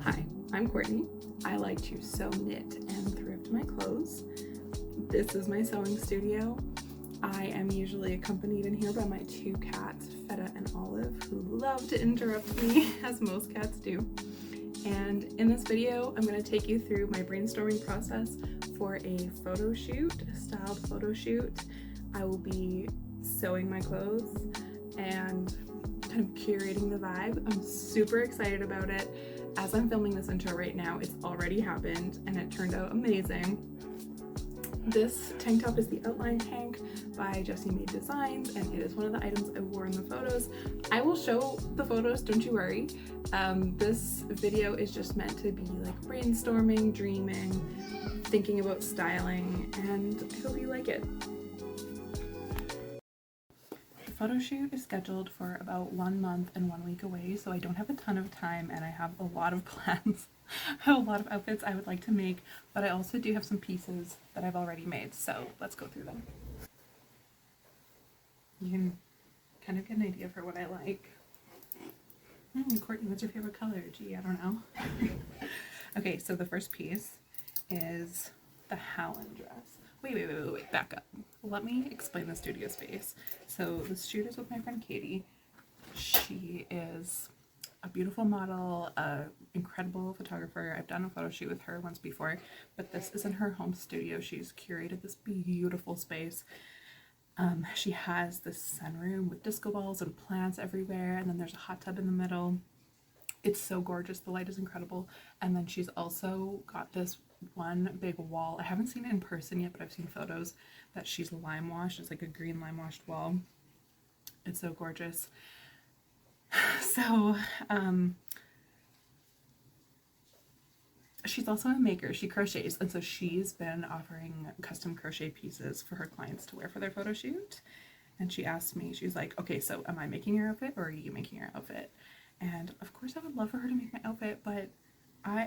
Hi, I'm Courtney. I like to sew, knit, and thrift my clothes. This is my sewing studio. I am usually accompanied in here by my two cats, Feta and Olive, who love to interrupt me, as most cats do. And in this video, I'm going to take you through my brainstorming process for a photo shoot, a styled photo shoot. I will be sewing my clothes and kind of curating the vibe. I'm super excited about it. As I'm filming this intro right now, it's already happened and it turned out amazing. This tank top is the Outline tank by Jessie Made Designs, and it is one of the items I wore in the photos. I will show the photos, don't you worry. This video is just meant to be like brainstorming, dreaming, thinking about styling, and I hope you like it. The photo shoot is scheduled for about 1 month and 1 week away, so I don't have a ton of time and I have a lot of plans. I have a lot of outfits I would like to make, but I also do have some pieces that I've already made, so let's go through them. You can kind of get an idea for what I like. Courtney, what's your favorite color? Gee, I don't know. Okay, so the first piece is the Howland dress. Wait, back up. Let me explain the studio space. So the shoot is with my friend Katie. She is a beautiful model, an incredible photographer. I've done a photo shoot with her once before, but this isn't her home studio. She's curated this beautiful space. She has this sunroom with disco balls and plants everywhere, and then there's a hot tub in the middle. It's so gorgeous. The light is incredible. And then she's also got this one big wall. I haven't seen it in person yet, but I've seen photos that she's lime washed. It's like a green lime washed wall. It's so gorgeous. So, she's also a maker. She crochets, and so she's been offering custom crochet pieces for her clients to wear for their photo shoot. And she asked me, she's like, okay, so am I making your outfit or are you making your outfit? And of course I would love for her to make my outfit, but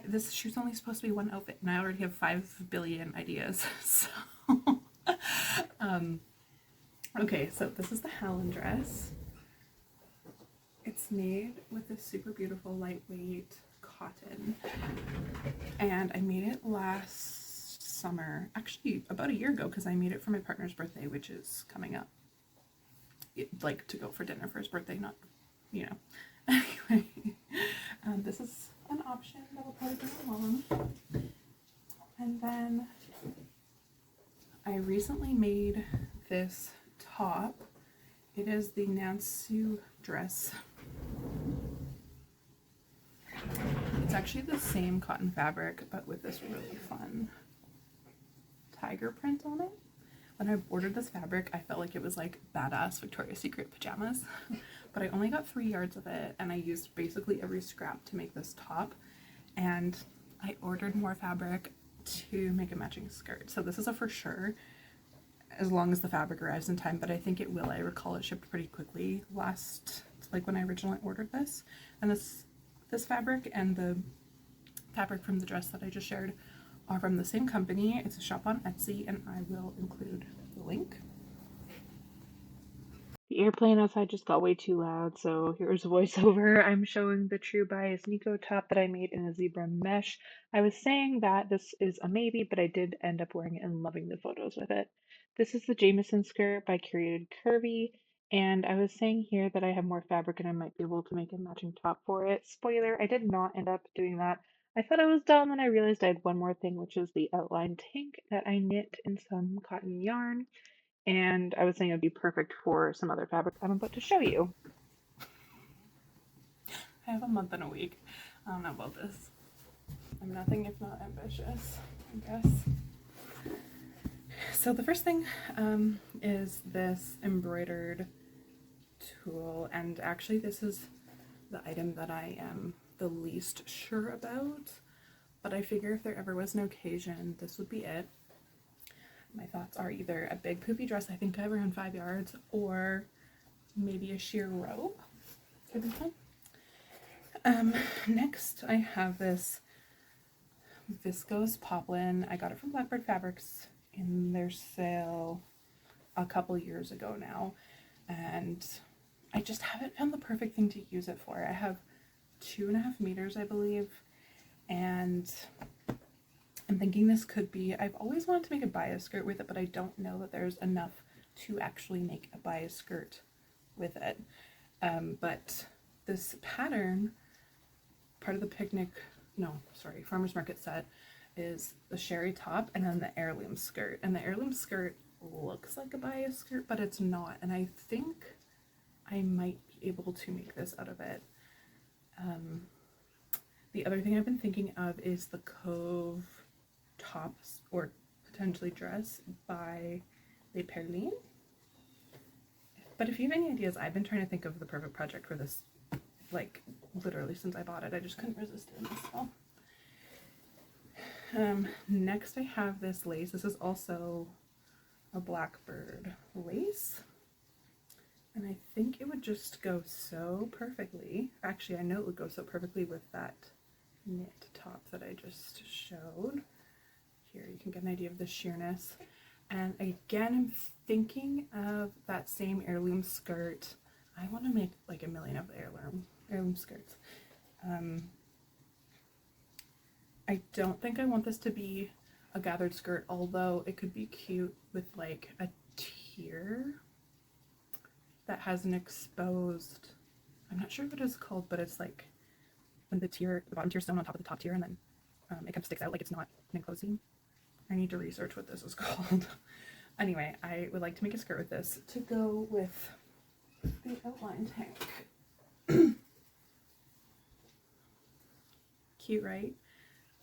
this shoot's only supposed to be one outfit and I already have 5 billion ideas. So okay, so this is the Howland dress. It's made with this super beautiful lightweight cotton, and I made it last summer, actually about a year ago, because I made it for my partner's birthday, which is coming up. Like to go for dinner for his birthday, not, you know. Anyway, this is an option that will probably go along. And then I recently made this top. It is the Nansu dress. It's actually the same cotton fabric, but with this really fun tiger print on it. When I ordered this fabric, I felt like it was like badass Victoria's Secret pajamas, but I only got 3 yards of it, and I used basically every scrap to make this top, and I ordered more fabric to make a matching skirt. So this is a for sure, as long as the fabric arrives in time, but I think it will. I recall it shipped pretty quickly like when I originally ordered this. And this fabric and the fabric from the dress that I just shared are from the same company. It's a shop on Etsy, and I will include the link. The airplane outside just got way too loud, so here's a voiceover. I'm showing the True Bias Nico top that I made in a zebra mesh. I was saying that this is a maybe, but I did end up wearing it and loving the photos with it. This is the Jameson skirt by Curated Curvy, and I was saying here that I have more fabric and I might be able to make a matching top for it. Spoiler, I did not end up doing that. I thought I was done, and I realized I had one more thing, which is the outline tank that I knit in some cotton yarn. And I was saying it would be perfect for some other fabric I'm about to show you. I have a month and a week. I don't know about this. I'm nothing if not ambitious, I guess. So the first thing is this embroidered tulle, and actually this is the item that I am the least sure about, but I figure if there ever was an occasion, this would be it. My thoughts are either a big poofy dress, I think I have around 5 yards, or maybe a sheer robe. Could be fun. Next I have this viscose poplin. I got it from Blackbird Fabrics in their sale a couple years ago now, and I just haven't found the perfect thing to use it for. I have 2.5 meters, I believe, and I'm thinking this could be, I've always wanted to make a bias skirt with it, but I don't know that there's enough to actually make a bias skirt with it. But this pattern, part of the farmer's market set, is the sherry top and then the heirloom skirt. And the heirloom skirt looks like a bias skirt, but it's not. And I think I might be able to make this out of it. The other thing I've been thinking of is the Cove tops or potentially dress by Les Perlines. But if you have any ideas, I've been trying to think of the perfect project for this, like literally since I bought it. I just couldn't resist doing this fall. Next I have this lace. This is also a blackbird lace. And I think it would just go so perfectly. Actually, I know it would go so perfectly with that knit top that I just showed. Here you can get an idea of the sheerness. And again, I'm thinking of that same heirloom skirt. I want to make like a million of the heirloom skirts. I don't think I want this to be a gathered skirt, although it could be cute with like a tier that has an exposed, I'm not sure what it's called, but it's like when the bottom tier is sewn on top of the top tier, and then it kind of sticks out like it's not an enclosed seam. I need to research what this is called. Anyway, I would like to make a skirt with this to go with the outline tank. Cute, right?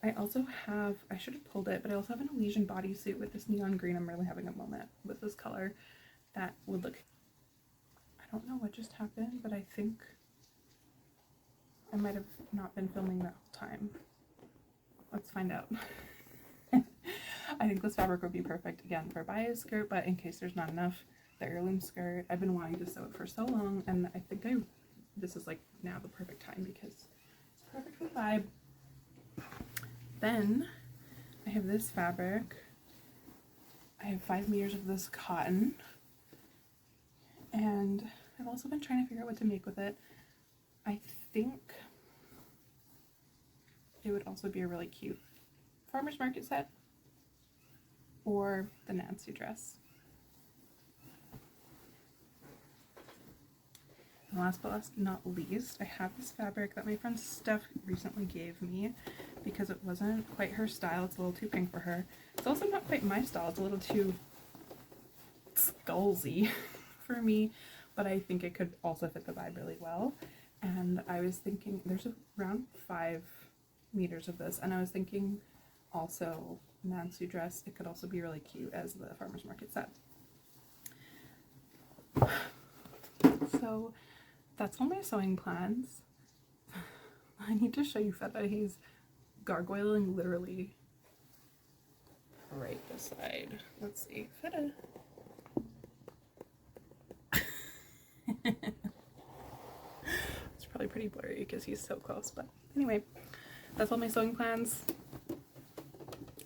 I also have, I should have pulled it, but I also have an Elysian bodysuit with this neon green. I'm really having a moment with this color that would look, I don't know what just happened, but I think I might have not been filming that whole time. Let's find out. I think this fabric would be perfect again for a bias skirt, but in case there's not enough, the heirloom skirt. I've been wanting to sew it for so long, and I think this is like now the perfect time because it's perfect for the vibe. Then I have this fabric. I have 5 meters of this cotton, and I've also been trying to figure out what to make with it. I think it would also be a really cute farmer's market set or the Nancy dress. And last but not least, I have this fabric that my friend Steph recently gave me because it wasn't quite her style. It's a little too pink for her. It's also not quite my style. It's a little too skulls-y for me, but I think it could also fit the vibe really well. And I was thinking, there's around 5 meters of this, and I was thinking also Nancy dress. It could also be really cute as the farmer's market set. So that's all my sewing plans. I need to show you Feta. He's gargoyling literally right beside. Let's see, Feta. It's probably pretty blurry because he's so close, but anyway, that's all my sewing plans.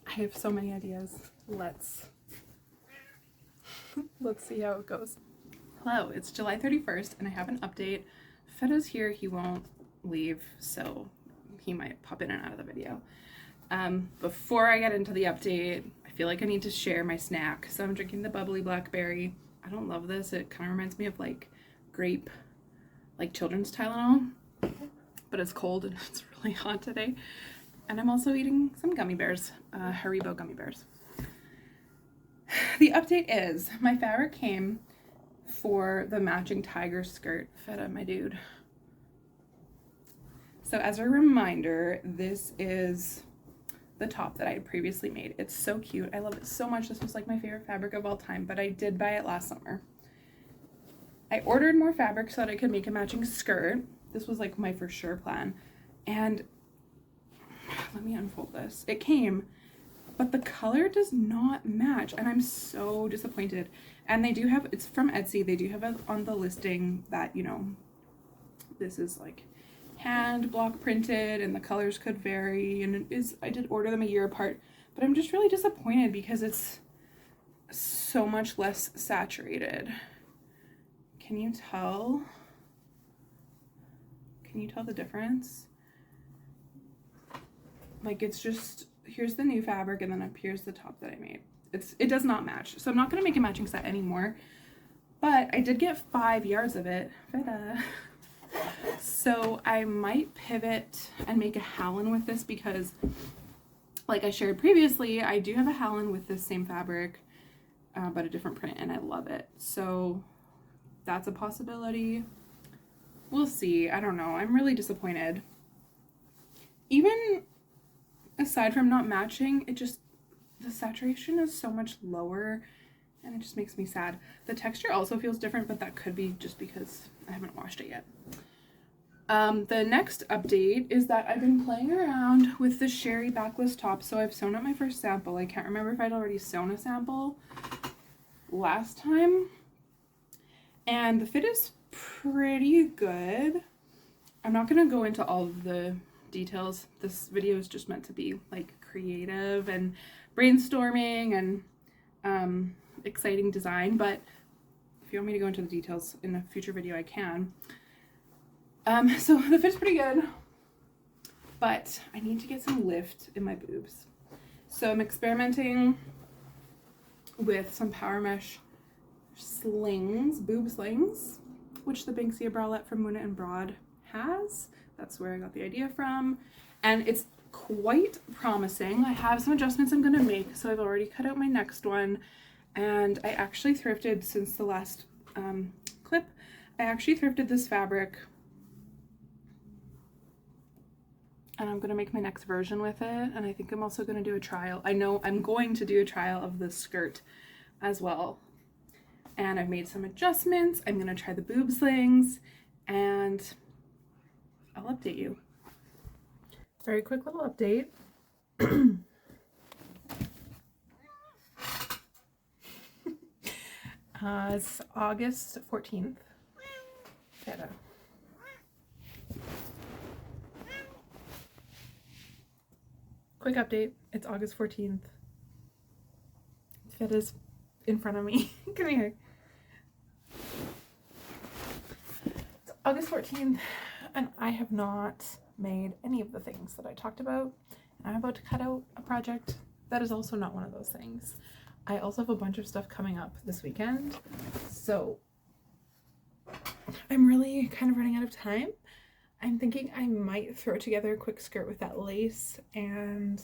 I have so many ideas. Let's see how it goes. Hello, it's July 31st and I have an update. Feta's here, he won't leave, so he might pop in and out of the video. Before I get into the update, I feel like I need to share my snack. So I'm drinking the bubbly blackberry. I don't love this. It kind of reminds me of like grape, like children's Tylenol, but it's cold and it's really hot today. And I'm also eating some gummy bears, Haribo gummy bears. The update is my fabric came for the matching tiger skirt. Feta, my dude. So as a reminder, this is the top that I had previously made. It's so cute. I love it so much. This was like my favorite fabric of all time, but I did buy it last summer. I ordered more fabric so that I could make a matching skirt. This was like my for sure plan. And let me unfold this. It came, but the color does not match, and I'm so disappointed. And they do have, it's from Etsy, they do have it on the listing that, you know, this is like hand block printed and the colors could vary, and it is, I did order them a year apart, but I'm just really disappointed because it's so much less saturated. Can you tell? Can you tell the difference? Like, it's just, here's the new fabric, and then up here's the top that I made. It does not match, so I'm not going to make a matching set anymore, but I did get 5 yards of it. So I might pivot and make a Hallen with this, because like I shared previously, I do have a Hallen with this same fabric, but a different print, and I love it. So that's a possibility. We'll see. I don't know. I'm really disappointed. Even aside from not matching, the saturation is so much lower, and it just makes me sad. The texture also feels different, but that could be just because I haven't washed it yet. The next update is that I've been playing around with the Sherry backless top. So I've sewn up my first sample. I can't remember if I'd already sewn a sample last time. And the fit is pretty good. I'm not going to go into all of the details. This video is just meant to be like creative and brainstorming and exciting design. But if you want me to go into the details in a future video, I can. So the fit's pretty good, but I need to get some lift in my boobs. So I'm experimenting with some power mesh slings, boob slings, which the Banksia bralette from Moon and Broad has. That's where I got the idea from, and it's quite promising. I have some adjustments I'm going to make, so I've already cut out my next one, and I actually thrifted since the last clip. I actually thrifted this fabric, and I'm going to make my next version with it, and I think I'm also going to do a trial. I know I'm going to do a trial of the skirt as well, and I've made some adjustments. I'm going to try the boob slings, and I'll update you. Very quick little update. It's August 14th. Quick update, it's August 14th. Fit is in front of me. Come here. It's August 14th, and I have not made any of the things that I talked about. And I'm about to cut out a project that is also not one of those things. I also have a bunch of stuff coming up this weekend, so I'm really kind of running out of time. I'm thinking I might throw together a quick skirt with that lace, and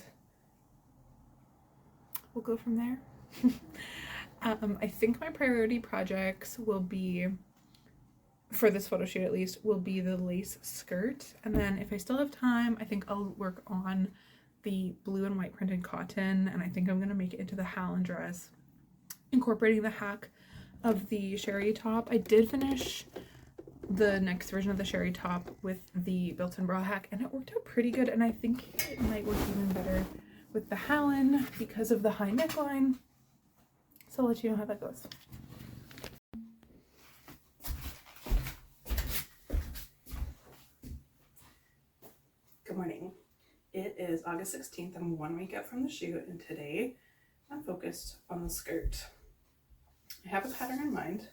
we'll go from there. I think my priority projects will be, for this photo shoot at least, will be the lace skirt, and then if I still have time, I think I'll work on the blue and white printed cotton, and I think I'm going to make it into the Hallen dress, incorporating the hack of the Sherry top. I did finish the next version of the Sherry top with the built-in bra hack, and it worked out pretty good, and I think it might work even better with the Hallen because of the high neckline. So I'll let you know how that goes. Good morning. It is August 16th. I'm 1 week out from the shoot, and today I'm focused on the skirt. I have a pattern in mind.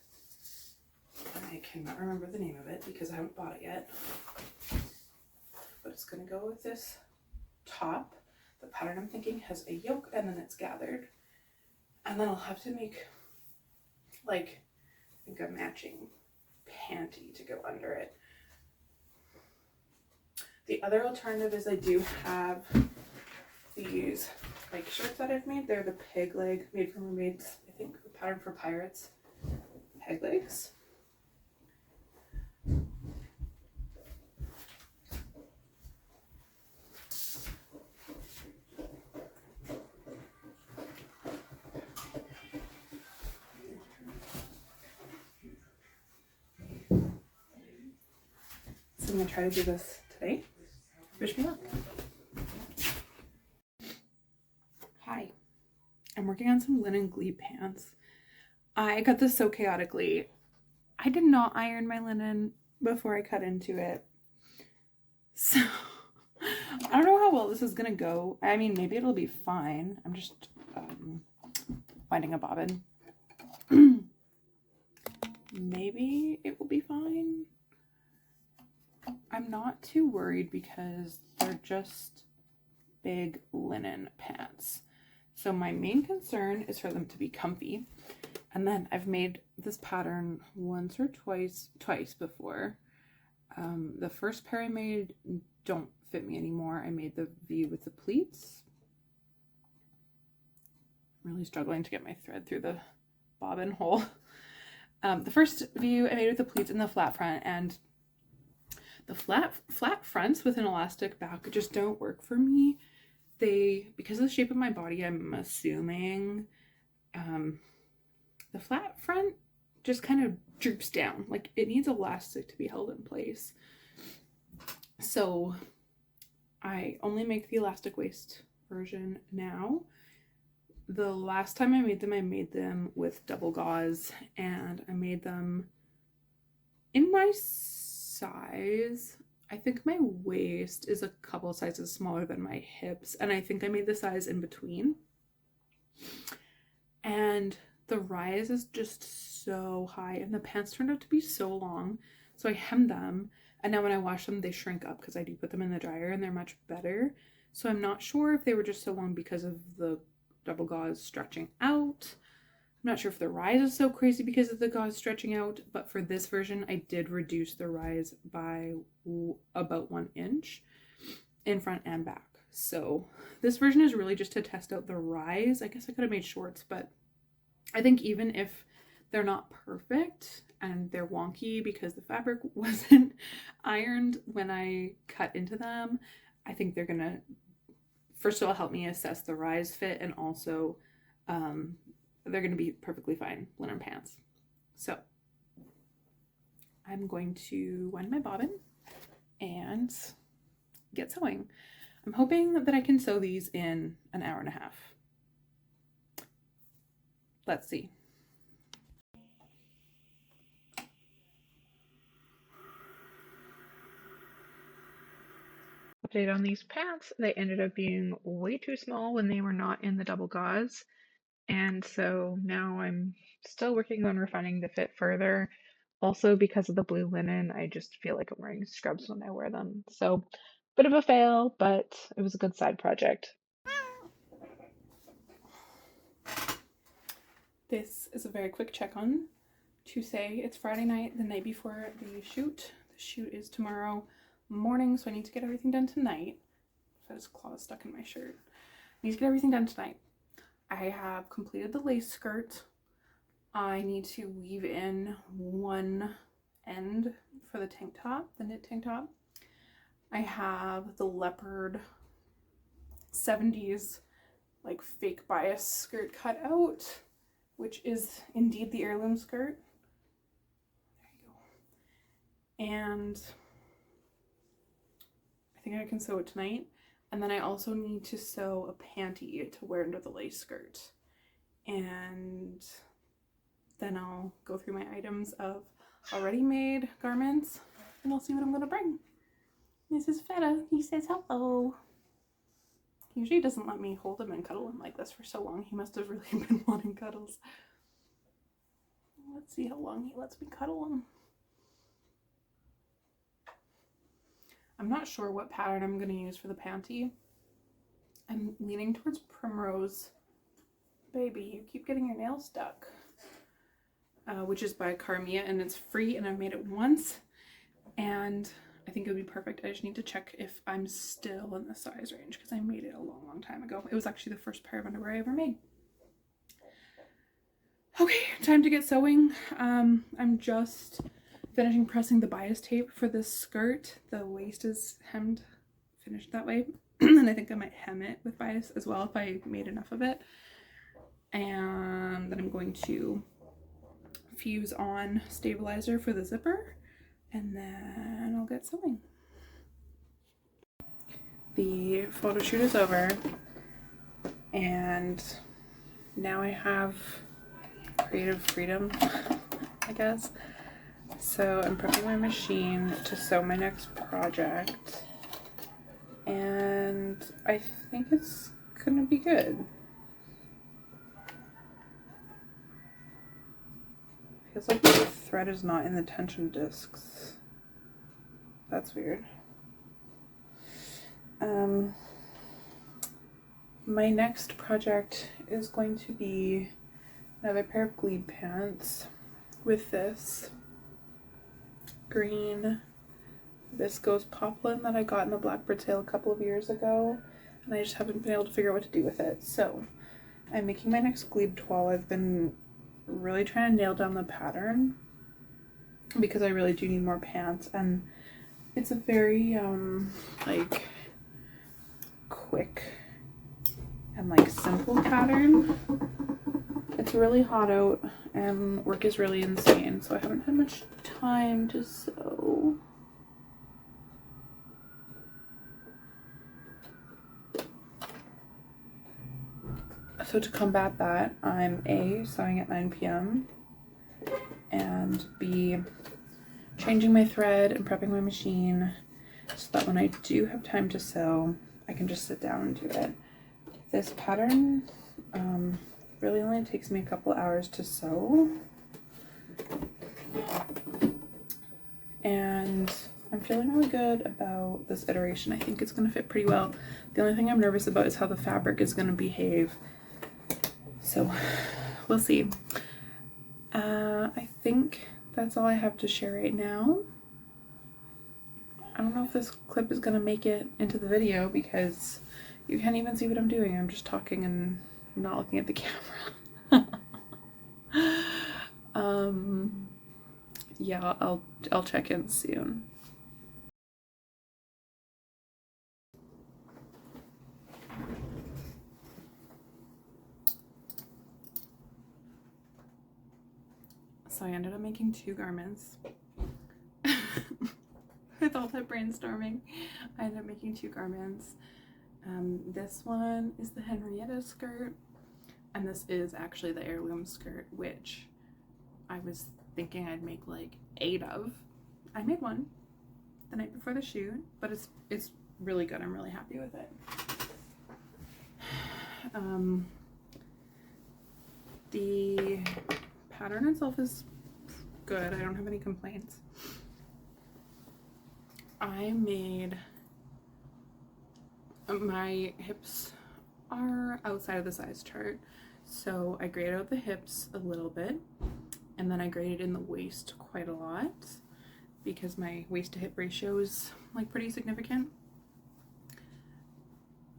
I cannot remember the name of it because I haven't bought it yet, but it's going to go with this top. The pattern I'm thinking has a yoke and then it's gathered, and then I'll have to make like I think a matching panty to go under it. The other alternative is I do have these like shirts that I've made. They're the peg leg, made for mermaids, I think, the pattern for pirates, peg legs. So I'm going to try to do this today. Wish me luck. Hi. I'm working on some linen glebe pants. I got this so chaotically. I did not iron my linen before I cut into it. So I don't know how well this is going to go. I mean, maybe it'll be fine. I'm just winding a bobbin. Maybe it will be fine. I'm not too worried because they're just big linen pants. So my main concern is for them to be comfy. And then I've made this pattern once or twice before. The first pair I made don't fit me anymore. I made the V with the pleats. I'm really struggling to get my thread through the bobbin hole. The first view I made with the pleats and the flat front, and the flat fronts with an elastic back just don't work for me. Because of the shape of my body, I'm assuming the flat front just kind of droops down. Like, it needs elastic to be held in place. So I only make the elastic waist version now. The last time I made them with double gauze, and I made them in my size. I think my waist is a couple sizes smaller than my hips, and I think I made the size in between. And the rise is just so high, and the pants turned out to be so long, so I hemmed them, and now when I wash them they shrink up because I do put them in the dryer, and they're much better. So I'm not sure if they were just so long because of the double gauze stretching out. I'm not sure if the rise is so crazy because of the gauze stretching out, but for this version I did reduce the rise by about 1 inch in front and back. So this version is really just to test out the rise. I guess I could have made shorts, but I think even if they're not perfect and they're wonky because the fabric wasn't ironed when I cut into them, I think they're gonna first of all help me assess the rise fit, and also they're going to be perfectly fine linen pants. So I'm going to wind my bobbin and get sewing. I'm hoping that I can sew these in an hour and a half. Let's see. Update on these pants. They ended up being way too small when they were not in the double gauze. And so now I'm still working on refining the fit further. Also, because of the blue linen, I just feel like I'm wearing scrubs when I wear them. So, bit of a fail, but it was a good side project. This is a very quick check-on to say it's Friday night, the night before the shoot. The shoot is tomorrow morning, so I need to get everything done tonight. So this claw is stuck in my shirt. I need to get everything done tonight. I have completed the lace skirt. I need to weave in one end for the tank top, the knit tank top. I have the leopard 70s like fake bias skirt cut out, which is indeed the heirloom skirt. There you go. And I think I can sew it tonight. And then I also need to sew a panty to wear under the lace skirt. And then I'll go through my items of already made garments, and I'll see what I'm gonna bring. This is Feta. He says hello. He usually doesn't let me hold him and cuddle him like this for so long. He must have really been wanting cuddles. Let's see how long he lets me cuddle him. I'm not sure what pattern I'm going to use for the panty. I'm leaning towards Primrose. Baby, you keep getting your nails stuck. Which is by Carmia, and it's free, and I've made it once. And I think it would be perfect. I just need to check if I'm still in the size range, because I made it a long time ago. It was actually the first pair of underwear I ever made. Okay, time to get sewing. I'm just finishing pressing the bias tape for this skirt. The waist is hemmed, finished that way. And I think I might hem it with bias as well if I made enough of it. And then I'm going to fuse on stabilizer for the zipper, and then I'll get sewing. The photo shoot is over, and now I have creative freedom, I guess. So I'm prepping my machine to sew my next project, and I think it's gonna be good. Feels like the thread is not in the tension discs. That's weird. My next project is going to be another pair of Glebe pants with this green viscose poplin that I got in a Blackbird sale a couple of years ago, and I just haven't been able to figure out what to do with it. So I'm making my next Glebe toile. I've been really trying to nail down the pattern because I really do need more pants, and it's a very like quick and like simple pattern. It's really hot out and work is really insane, so I haven't had much time to sew. So to combat that, I'm A, sewing at 9 p.m. and B, changing my thread and prepping my machine so that when I do have time to sew, I can just sit down and do it. This pattern really only takes me a couple hours to sew, and I'm feeling really good about this iteration. I think it's going to fit pretty well. The only thing I'm nervous about is how the fabric is going to behave, so we'll see. I think that's all I have to share right now. I don't know if this clip is going to make it into the video because you can't even see what I'm doing. I'm just talking and not looking at the camera. Yeah, I'll check in soon. So I ended up making 2 garments. With all that brainstorming, I ended up making 2 garments. This one is the Henrietta skirt, and this is actually the heirloom skirt, which I was thinking I'd make like 8 of. I made one the night before the shoot, but it's really good. I'm really happy with it. The pattern itself is good. I don't have any complaints. I made, my hips are outside of the size chart, so I graded out the hips a little bit, and then I graded in the waist quite a lot because my waist to hip ratio is like pretty significant,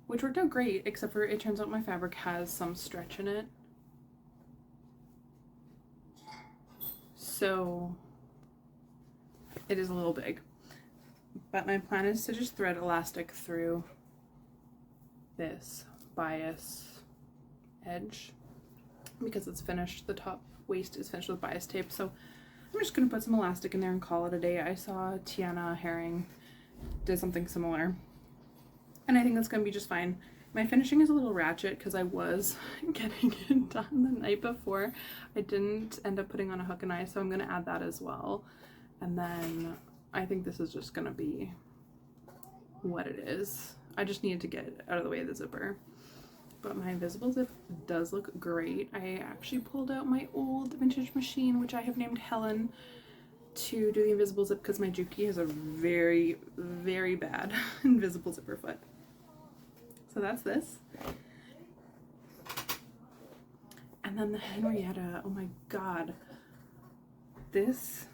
which worked out great, except for it turns out my fabric has some stretch in it. So it is a little big, but my plan is to just thread elastic through this bias edge because it's finished. The top waist is finished with bias tape, so I'm just gonna put some elastic in there and call it a day. I saw Tiana Herring did something similar, and I think that's gonna be just fine. My finishing is a little ratchet because I was getting it done the night before. I didn't end up putting on a hook and eye, so I'm gonna add that as well. And then I think this is just gonna be what it is. I just needed to get out of the way of the zipper. But my invisible zip does look great. I actually pulled out my old vintage machine, which I have named Helen, to do the invisible zip because my Juki has a very, very bad invisible zipper foot. So that's this. And then the Henrietta, oh my god. This,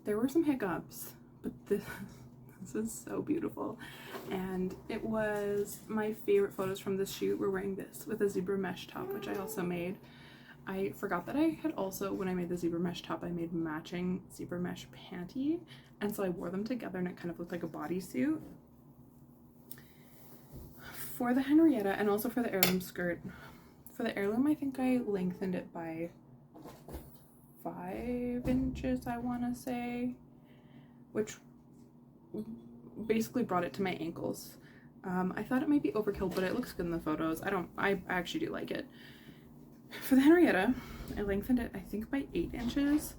there were some hiccups, but this is so beautiful. And it was my favorite photos from this shoot were wearing this with a zebra mesh top, which I also made. I forgot that I had also, when I made the zebra mesh top, I made matching zebra mesh panty, and so I wore them together and it kind of looked like a bodysuit. For the Henrietta and also for the heirloom skirt, for the heirloom I think I lengthened it by 5 inches, I want to say, which basically brought it to my ankles. I thought it might be overkill, but it looks good in the photos. I actually do like it. For the Henrietta, I lengthened it I think by 8 inches,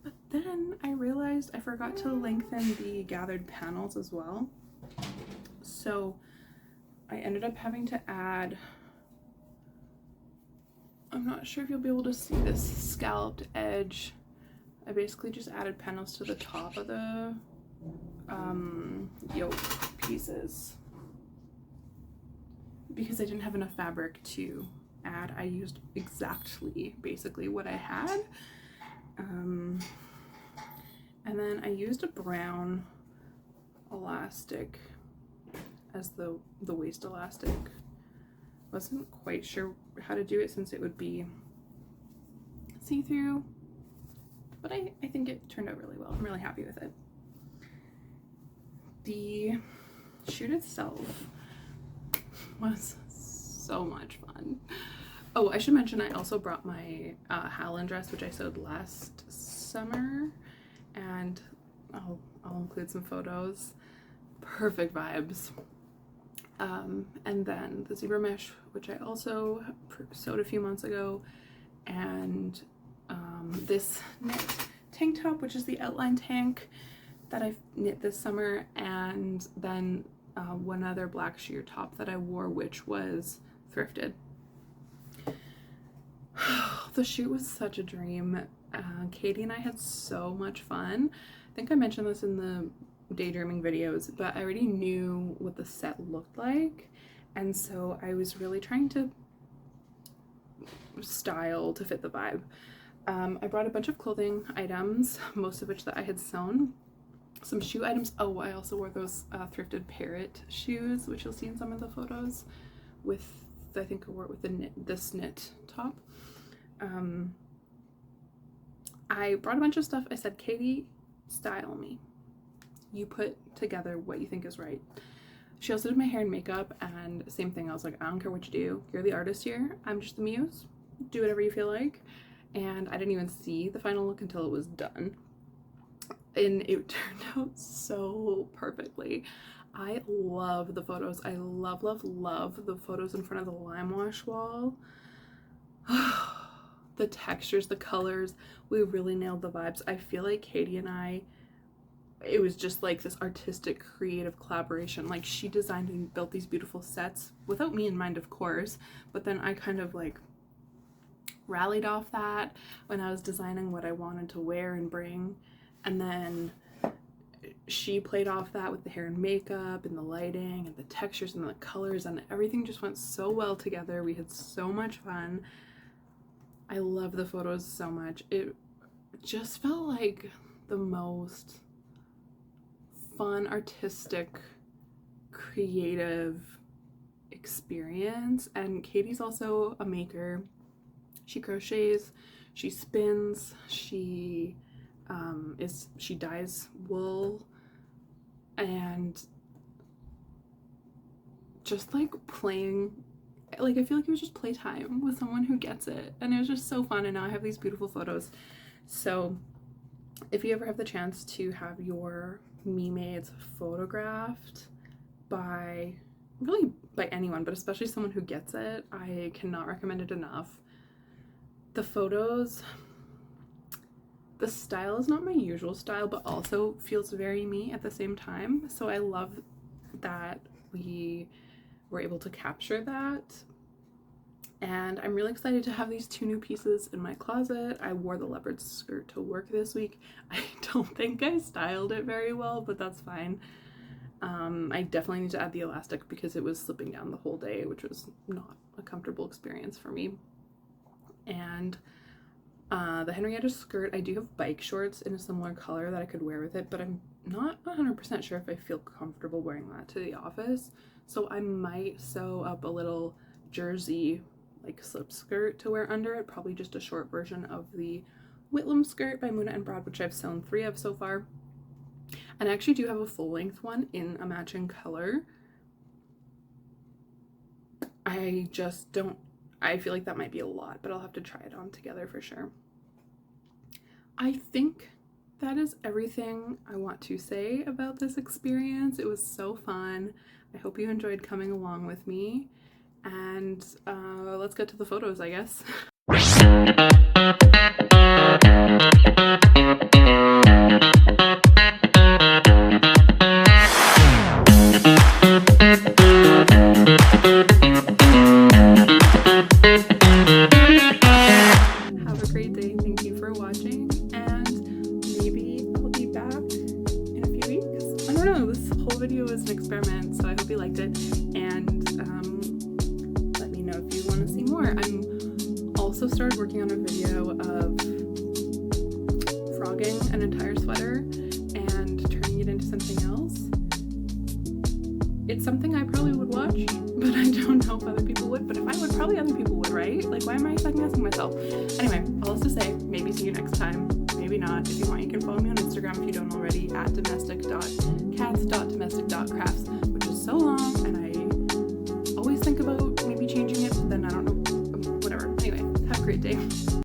but then I realized I forgot to lengthen the gathered panels as well. So I ended up having to add, I'm not sure if you'll be able to see this scalloped edge. I basically just added panels to the top of the yoke pieces. because I didn't have enough fabric to add, I used exactly basically what I had. And then I used a brown elastic as the waist elastic. Wasn't quite sure how to do it since it would be see-through, but I think it turned out really well. I'm really happy with it. The shoot itself was so much fun. Oh, I should mention I also brought my Hallen dress, which I sewed last summer, and I'll include some photos. Perfect vibes. And then the zebra mesh, which I also sewed a few months ago, and this knit tank top, which is the outline tank that I knit this summer, and then one other black sheer top that I wore, which was thrifted. The shoot was such a dream. Katie and I had so much fun. I think I mentioned this in the daydreaming videos, but I already knew what the set looked like, and so I was really trying to style to fit the vibe. I brought a bunch of clothing items, most of which that I had sewn. Some shoe items. Oh, I also wore those thrifted parrot shoes, which you'll see in some of the photos, with, I think I wore it with this knit top. I brought a bunch of stuff. I said, Katie, style me. You put together what you think is right. She also did my hair and makeup, and same thing. I was like, I don't care what you do. You're the artist here. I'm just the muse. Do whatever you feel like. And I didn't even see the final look until it was done. And it turned out so perfectly. I love the photos. I love, love, love the photos in front of the lime wash wall. The textures, the colors, we really nailed the vibes. I feel like Katie and I, it was just like this artistic, creative collaboration. Like, she designed and built these beautiful sets without me in mind, of course, but then I kind of like rallied off that when I was designing what I wanted to wear and bring. And then she played off that with the hair and makeup and the lighting and the textures and the colors, and everything just went so well together. We had so much fun. I love the photos so much. It just felt like the most fun, artistic, creative experience. And Katie's also a maker. She crochets, she spins, she dyes wool, and just like playing, like, I feel like it was just playtime with someone who gets it, and it was just so fun. And now I have these beautiful photos. So if you ever have the chance to have your me-mades photographed by anyone, but especially someone who gets it, I cannot recommend it enough. The photos, the style is not my usual style, but also feels very me at the same time. So I love that we were able to capture that. And I'm really excited to have these two new pieces in my closet. I wore the leopard skirt to work this week. I don't think I styled it very well, but that's fine. I definitely need to add the elastic because it was slipping down the whole day, which was not a comfortable experience for me. And the Henrietta skirt, I do have bike shorts in a similar color that I could wear with it, but I'm not 100% sure if I feel comfortable wearing that to the office. So I might sew up a little jersey like slip skirt to wear under it, probably just a short version of the Whitlam skirt by Muna and Brad, which I've sewn 3 of so far. And I actually do have a full length one in a matching color. I just don't, I feel like that might be a lot, but I'll have to try it on together for sure. I think that is everything I want to say about this experience. It was so fun. I hope you enjoyed coming along with me, and let's get to the photos, I guess. Have a great day. Thank you for watching, and maybe I'll be back in a few weeks. I don't know, this whole video was an experiment, so I hope you liked it, and I'm also started working on a video of frogging an entire sweater and turning it into something else. It's something I probably would watch, but I don't know if other people would. But if I would, probably other people would, right? Like, why am I second guessing myself? Anyway, all this to say, maybe see you next time. Maybe not. If you want, you can follow me on Instagram if you don't already, at domestic.cats.domestic.crafts, which is so long, and I